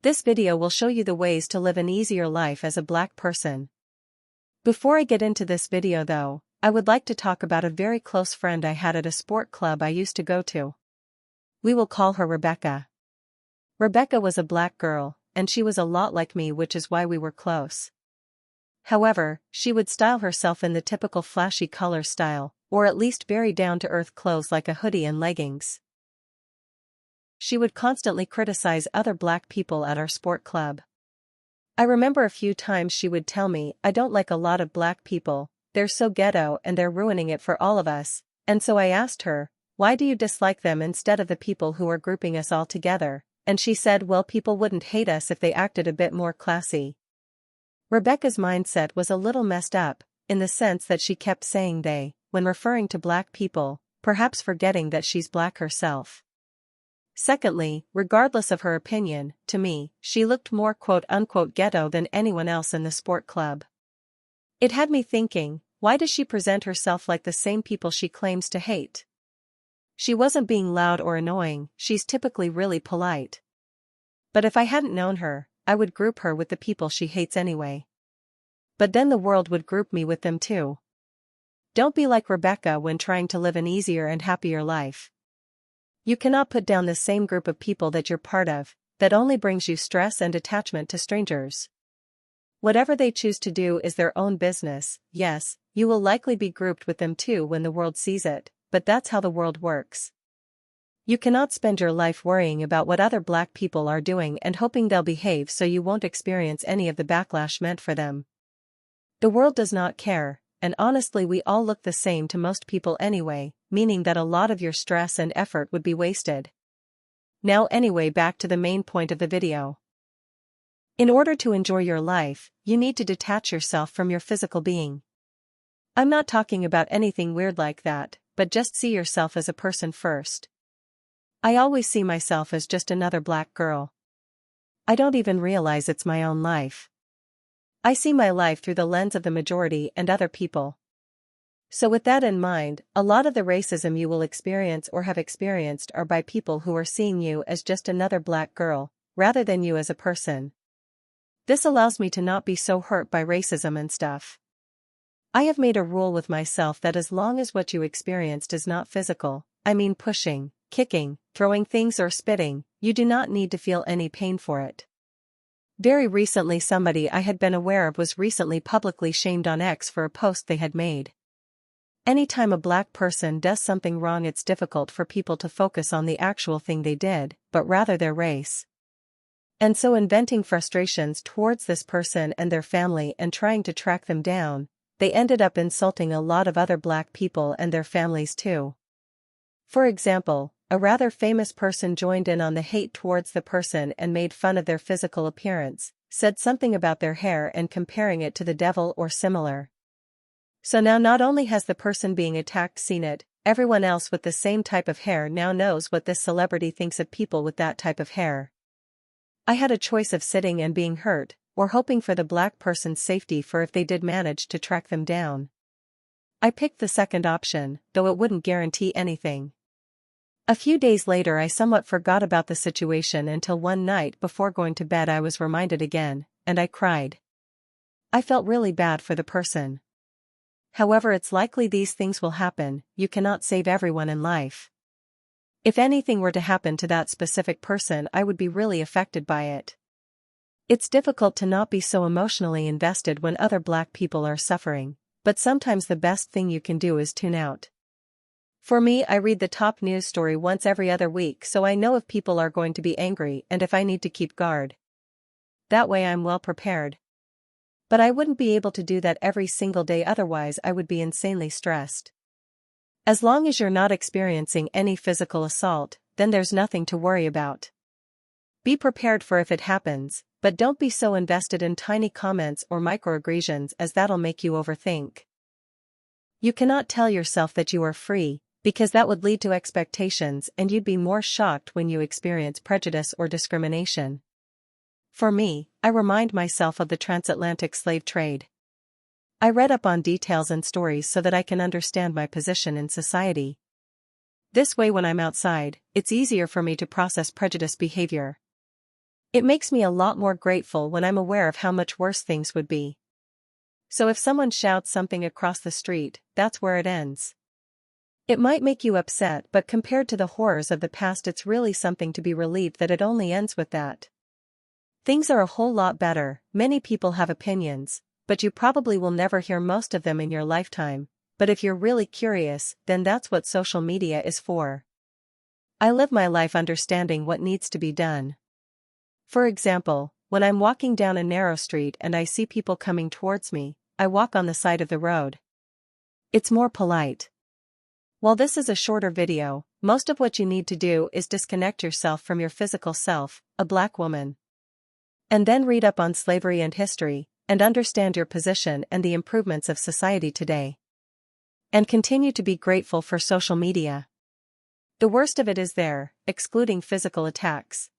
This video will show you the ways to live an easier life as a black person. Before I get into this video though, I would like to talk about a very close friend I had at a sport club I used to go to. We will call her Rebecca. Rebecca was a black girl, and she was a lot like me, which is why we were close. However, she would style herself in the typical flashy color style, or at least very down-to-earth clothes like a hoodie and leggings. She would constantly criticize other black people at our sport club. I remember a few times she would tell me, "I don't like a lot of black people, they're so ghetto and they're ruining it for all of us," and so I asked her, "Why do you dislike them instead of the people who are grouping us all together?" And she said, "Well, people wouldn't hate us if they acted a bit more classy." Rebecca's mindset was a little messed up, in the sense that she kept saying they, when referring to black people, perhaps forgetting that she's black herself. Secondly, regardless of her opinion, to me, she looked more quote-unquote ghetto than anyone else in the sport club. It had me thinking, why does she present herself like the same people she claims to hate? She wasn't being loud or annoying, she's typically really polite. But if I hadn't known her, I would group her with the people she hates anyway. But then the world would group me with them too. Don't be like Rebecca when trying to live an easier and happier life. You cannot put down the same group of people that you're part of, that only brings you stress and attachment to strangers. Whatever they choose to do is their own business. Yes, you will likely be grouped with them too when the world sees it, but that's how the world works. You cannot spend your life worrying about what other black people are doing and hoping they'll behave so you won't experience any of the backlash meant for them. The world does not care, and honestly we all look the same to most people anyway, meaning that a lot of your stress and effort would be wasted. Now anyway, back to the main point of the video. In order to enjoy your life, you need to detach yourself from your physical being. I'm not talking about anything weird like that, but just see yourself as a person first. I always see myself as just another black girl. I don't even realize it's my own life. I see my life through the lens of the majority and other people. So with that in mind, a lot of the racism you will experience or have experienced are by people who are seeing you as just another black girl, rather than you as a person. This allows me to not be so hurt by racism and stuff. I have made a rule with myself that as long as what you experienced is not physical, I mean pushing, kicking, throwing things or spitting, you do not need to feel any pain for it. Very recently somebody I had been aware of was recently publicly shamed on X for a post they had made. Anytime a black person does something wrong, it's difficult for people to focus on the actual thing they did, but rather their race. And so in venting frustrations towards this person and their family and trying to track them down, they ended up insulting a lot of other black people and their families too. For example, a rather famous person joined in on the hate towards the person and made fun of their physical appearance, said something about their hair and comparing it to the devil or similar. So now not only has the person being attacked seen it, everyone else with the same type of hair now knows what this celebrity thinks of people with that type of hair. I had a choice of sitting and being hurt, or hoping for the black person's safety for if they did manage to track them down. I picked the second option, though it wouldn't guarantee anything. A few days later I somewhat forgot about the situation until one night before going to bed I was reminded again, and I cried. I felt really bad for the person. However, it's likely these things will happen, you cannot save everyone in life. If anything were to happen to that specific person, I would be really affected by it. It's difficult to not be so emotionally invested when other black people are suffering, but sometimes the best thing you can do is tune out. For me, I read the top news story once every other week so I know if people are going to be angry and if I need to keep guard. That way I'm well prepared. But I wouldn't be able to do that every single day, otherwise I would be insanely stressed. As long as you're not experiencing any physical assault, then there's nothing to worry about. Be prepared for if it happens, but don't be so invested in tiny comments or microaggressions as that'll make you overthink. You cannot tell yourself that you are free, because that would lead to expectations and you'd be more shocked when you experience prejudice or discrimination. For me, I remind myself of the transatlantic slave trade. I read up on details and stories so that I can understand my position in society. This way when I'm outside, it's easier for me to process prejudice behavior. It makes me a lot more grateful when I'm aware of how much worse things would be. So if someone shouts something across the street, that's where it ends. It might make you upset, but compared to the horrors of the past, it's really something to be relieved that it only ends with that. Things are a whole lot better. Many people have opinions, but you probably will never hear most of them in your lifetime. But if you're really curious, then that's what social media is for. I live my life understanding what needs to be done. For example, when I'm walking down a narrow street and I see people coming towards me, I walk on the side of the road. It's more polite. While this is a shorter video, most of what you need to do is disconnect yourself from your physical self, a black woman. And then read up on slavery and history, and understand your position and the improvements of society today. And continue to be grateful for social media. The worst of it is there, excluding physical attacks.